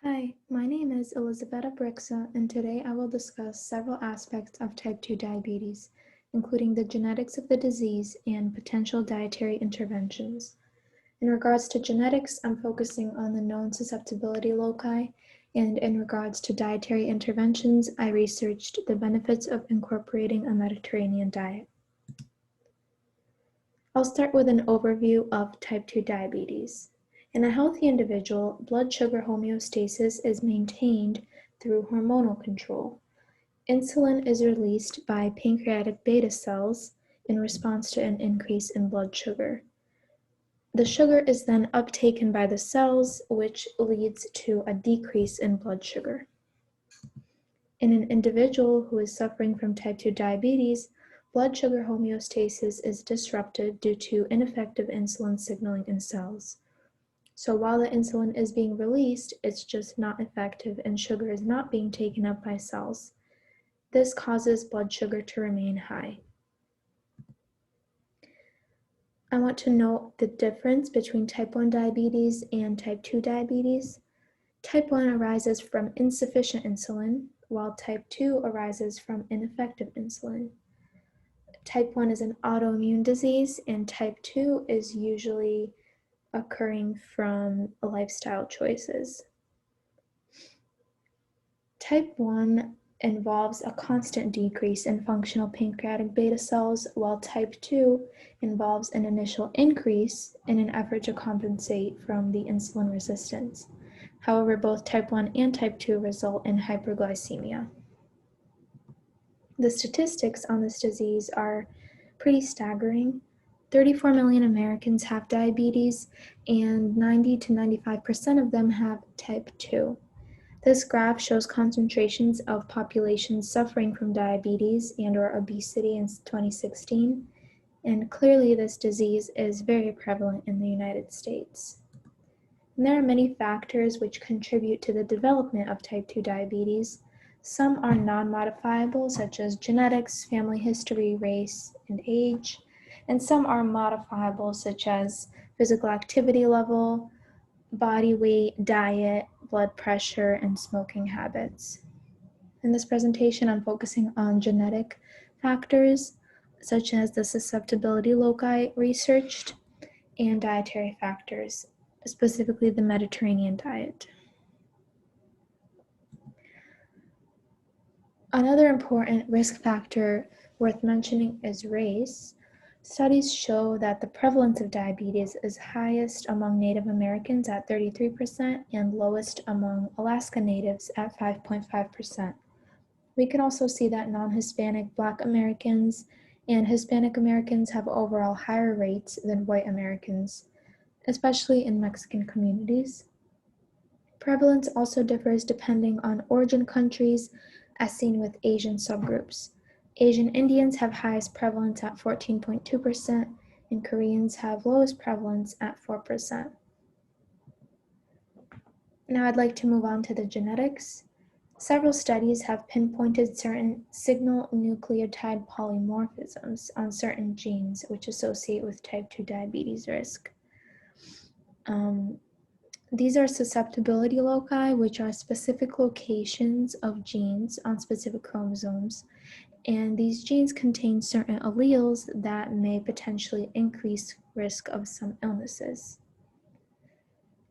Hi, my name is Elizabeth Brixa, and today I will discuss several aspects of type 2 diabetes, including the genetics of the disease and potential dietary interventions. In regards to genetics, I'm focusing on the known susceptibility loci, and in regards to dietary interventions, I researched the benefits of incorporating a Mediterranean diet. I'll start with an overview of type 2 diabetes. In a healthy individual, blood sugar homeostasis is maintained through hormonal control. Insulin is released by pancreatic beta cells in response to an increase in blood sugar. The sugar is then uptaken by the cells, which leads to a decrease in blood sugar. In an individual who is suffering from type 2 diabetes, blood sugar homeostasis is disrupted due to ineffective insulin signaling in cells. So while the insulin is being released, it's just not effective and sugar is not being taken up by cells. This causes blood sugar to remain high. I want to note the difference between type 1 diabetes and type 2 diabetes. Type 1 arises from insufficient insulin, while type 2 arises from ineffective insulin. Type 1 is an autoimmune disease, and type 2 is usually occurring from lifestyle choices. Type 1 involves a constant decrease in functional pancreatic beta cells, while type 2 involves an initial increase in an effort to compensate from the insulin resistance. However, both type 1 and type 2 result in hyperglycemia. The statistics on this disease are pretty staggering. 34 million Americans have diabetes, and 90 to 95% of them have type 2. This graph shows concentrations of populations suffering from diabetes and/or obesity in 2016, and clearly this disease is very prevalent in the United States. And there are many factors which contribute to the development of type 2 diabetes. Some are non-modifiable, such as genetics, family history, race, and age, and some are modifiable, such as physical activity level, body weight, diet, blood pressure, and smoking habits. In this presentation, I'm focusing on genetic factors, such as the susceptibility loci researched, and dietary factors, specifically the Mediterranean diet. Another important risk factor worth mentioning is race. Studies show that the prevalence of diabetes is highest among Native Americans at 33% and lowest among Alaska Natives at 5.5%. We can also see that non-Hispanic Black Americans and Hispanic Americans have overall higher rates than white Americans, especially in Mexican communities. Prevalence also differs depending on origin countries, as seen with Asian subgroups. Asian Indians have highest prevalence at 14.2%, and Koreans have lowest prevalence at 4%. Now I'd like to move on to the genetics. Several studies have pinpointed certain signal nucleotide polymorphisms on certain genes which associate with type 2 diabetes risk. These are susceptibility loci, which are specific locations of genes on specific chromosomes, and these genes contain certain alleles that may potentially increase risk of some illnesses.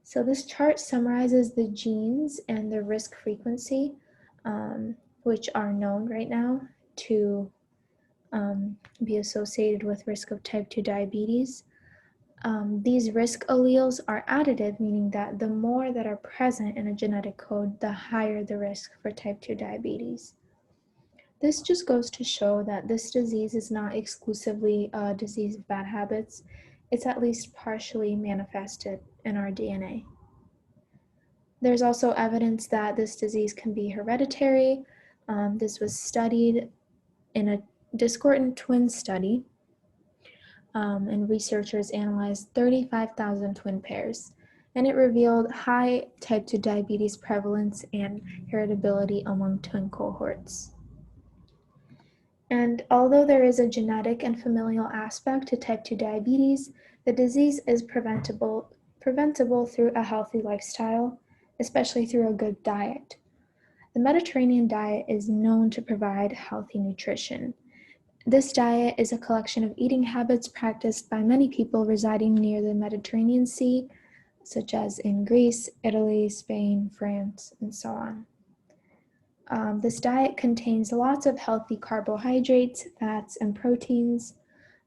So this chart summarizes the genes and the risk frequency, which are known right now to be associated with risk of type 2 diabetes. These risk alleles are additive, meaning that the more that are present in a genetic code, the higher the risk for type 2 diabetes. This just goes to show that this disease is not exclusively a disease of bad habits. It's at least partially manifested in our DNA. There's also evidence that this disease can be hereditary. This was studied in a discordant twin study, and researchers analyzed 35,000 twin pairs, and it revealed high type 2 diabetes prevalence and heritability among twin cohorts. And although there is a genetic and familial aspect to type 2 diabetes, the disease is preventable through a healthy lifestyle. especially through a good diet. The Mediterranean diet is known to provide healthy nutrition. This diet is a collection of eating habits practiced by many people residing near the Mediterranean Sea, such as in Greece, Italy, Spain, France, and so on. This diet contains lots of healthy carbohydrates, fats, and proteins.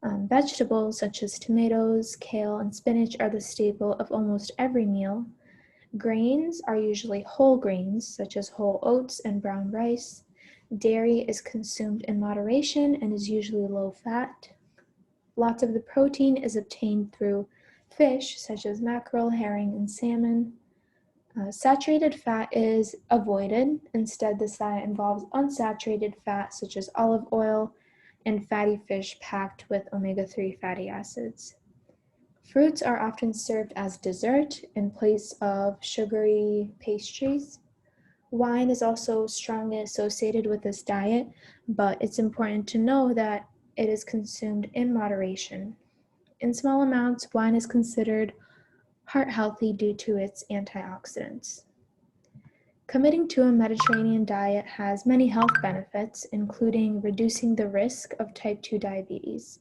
Vegetables such as tomatoes, kale, and spinach are the staple of almost every meal. Grains are usually whole grains, such as whole oats and brown rice. Dairy is consumed in moderation and is usually low fat. Lots of the protein is obtained through fish, such as mackerel, herring, and salmon. Saturated fat is avoided. Instead, this diet involves unsaturated fat, such as olive oil, and fatty fish packed with omega-3 fatty acids. Fruits are often served as dessert in place of sugary pastries. Wine is also strongly associated with this diet, but it's important to know that it is consumed in moderation. In small amounts, wine is considered heart healthy due to its antioxidants. Committing to a Mediterranean diet has many health benefits, including reducing the risk of type 2 diabetes.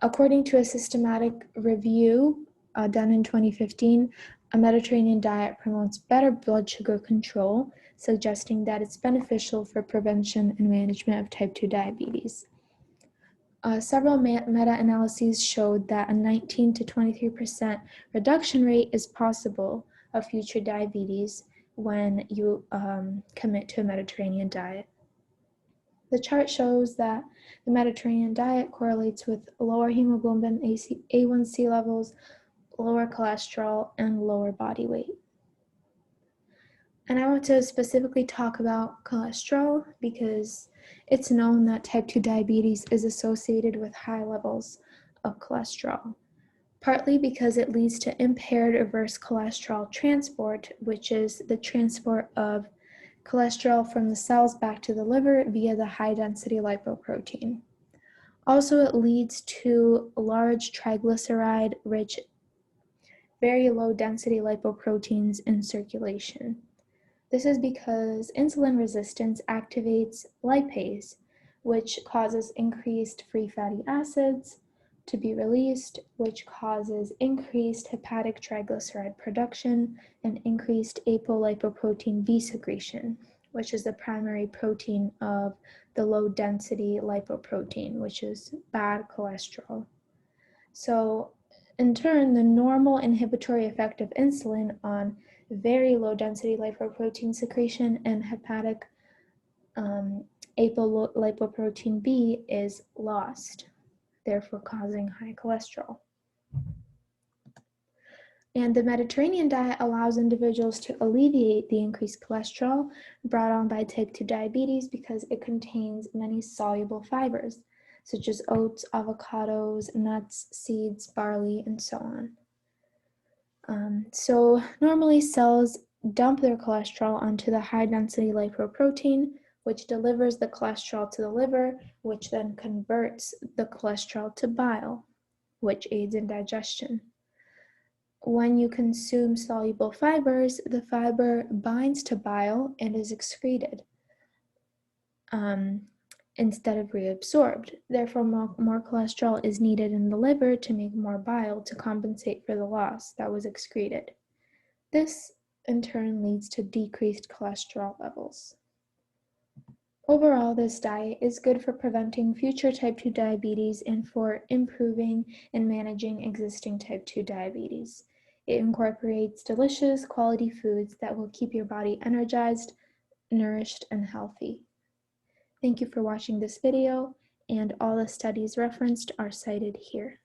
According to a systematic review done in 2015, a Mediterranean diet promotes better blood sugar control, suggesting that it's beneficial for prevention and management of type 2 diabetes. Several meta-analyses showed that a 19 to 23% reduction rate is possible of future diabetes when you commit to a Mediterranean diet. The chart shows that the Mediterranean diet correlates with lower hemoglobin A1C levels, lower cholesterol, and lower body weight. And I want to specifically talk about cholesterol because it's known that type 2 diabetes is associated with high levels of cholesterol, partly because it leads to impaired reverse cholesterol transport, which is the transport of cholesterol from the cells back to the liver via the high-density lipoprotein. Also, it leads to large triglyceride-rich, very low-density lipoproteins in circulation. This is because insulin resistance activates lipase, which causes increased free fatty acids to be released, which causes increased hepatic triglyceride production and increased apolipoprotein B secretion, which is the primary protein of the low-density lipoprotein, which is bad cholesterol. So, in turn, the normal inhibitory effect of insulin on very low-density lipoprotein secretion and hepatic apolipoprotein B is lost, therefore causing high cholesterol. And the Mediterranean diet allows individuals to alleviate the increased cholesterol brought on by type 2 diabetes because it contains many soluble fibers, such as oats, avocados, nuts, seeds, barley, and so on. So normally cells dump their cholesterol onto the high-density lipoprotein, which delivers the cholesterol to the liver, which then converts the cholesterol to bile, which aids in digestion. When you consume soluble fibers, the fiber binds to bile and is excreted instead of reabsorbed. Therefore, more cholesterol is needed in the liver to make more bile to compensate for the loss that was excreted. This, in turn, leads to decreased cholesterol levels. Overall, this diet is good for preventing future type 2 diabetes and for improving and managing existing type 2 diabetes. It incorporates delicious, quality foods that will keep your body energized, nourished, and healthy. Thank you for watching this video, and all the studies referenced are cited here.